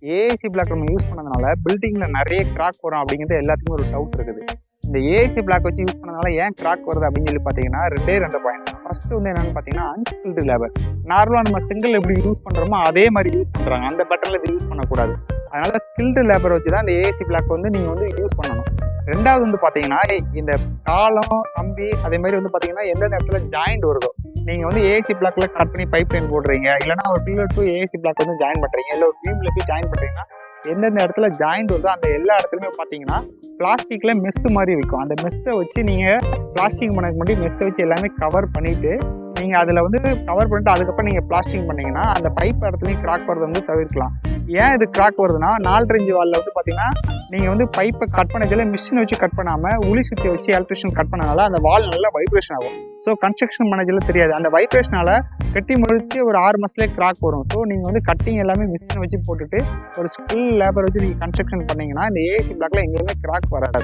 AIC black நம்ம use பண்ணதுனால பில்டிங்ல நிறைய கிராக் வரும் அப்படிங்கிறது எல்லாத்துக்குமே ஒரு டவுட் இருக்குது. இந்த ஏஐசி பிளாக் வச்சு யூஸ் பண்ணதுனால ஏன் கிராக் வருது அப்படின்னு சொல்லி பார்த்தீங்கன்னா ரெண்டு பாயிண்ட். ஃபர்ஸ்ட் வந்து என்னன்னு பார்த்தீங்கன்னா அன்ஸ்கில்டு லேபர். நார்மலாக நம்ம சிங்கிள் எப்படி யூஸ் பண்ணுறோமோ அதே மாதிரி யூஸ் பண்ணுறாங்க. அந்த பட்டனில் இது யூஸ் பண்ணக்கூடாது. அதனால ஸ்கில்டு லேபர் வச்சு தான் இந்த ஏஐசி பிளாக் வந்து நீங்கள் வந்து யூஸ் பண்ணணும். ரெண்டாவது வந்து பார்த்தீங்கன்னா இந்த காலம் கம்பி அதே மாதிரி வந்து பார்த்தீங்கன்னா எந்தெந்த இடத்துல ஜாயிண்ட் வருதோ நீங்கள் வந்து ஏஐசி பிளாக்ல கட் பண்ணி பைப் லைன் போடுறீங்க, இல்லைன்னா ஒரு பில்லர் டு ஏஐசி பிளாக் வந்து ஜாயின் பண்ணுறீங்க, இல்லை ஒரு பீம்ல போய் ஜாயின் பண்ணுறீங்கன்னா எந்தெந்த இடத்துல ஜாயிண்ட் வருதோ அந்த எல்லா இடத்துலையுமே பார்த்தீங்கன்னா பிளாஸ்டிக்ல மெஸ் மாதிரி இருக்கும். அந்த மெஸ்ஸை வச்சு நீங்கள் பிளாஸ்டிக் பண்ணதுக்கு முன்னாடி மெஸ்ஸை வச்சு எல்லாமே கவர் பண்ணிட்டு நீங்கள் அதில் வந்து கவர் பண்ணிட்டு அதுக்கப்புறம் நீங்கள் பிளாஸ்டிக் பண்ணீங்கன்னா அந்த பைப் இடத்துலையும் கிராக் வரது வந்து தவிர்க்கலாம். ஏன் இது கிராக் வருதுன்னா 4 இன்ச் வாலில் வந்து பார்த்தீங்கன்னா நீங்கள் வந்து பைப்பை கட் பண்ணதில் மிஷினை வச்சு கட் பண்ணாமல் உளி சுற்றி வச்சு எலக்ட்ரிஷியன் கட் பண்ணனால அந்த வால் நல்லா வைப்ரேஷன் ஆகும். ஸோ கன்ஸ்ட்ரக்ஷன் மேனேஜரில் தெரியாது. அந்த வைப்ரேஷனால கட்டி முடிச்சு ஒரு 6 மாதத்துலேயே கிராக் வரும். ஸோ நீங்கள் வந்து கட்டிங் எல்லாமே மிஷினை வச்சு போட்டுட்டு ஒரு ஸ்கில் லேபர் வச்சு நீங்கள் கன்ஸ்ட்ரக்ஷன் பண்ணீங்கன்னா இந்த ஏசி பிளாக்ல எங்கேயுமே கிராக் வராது.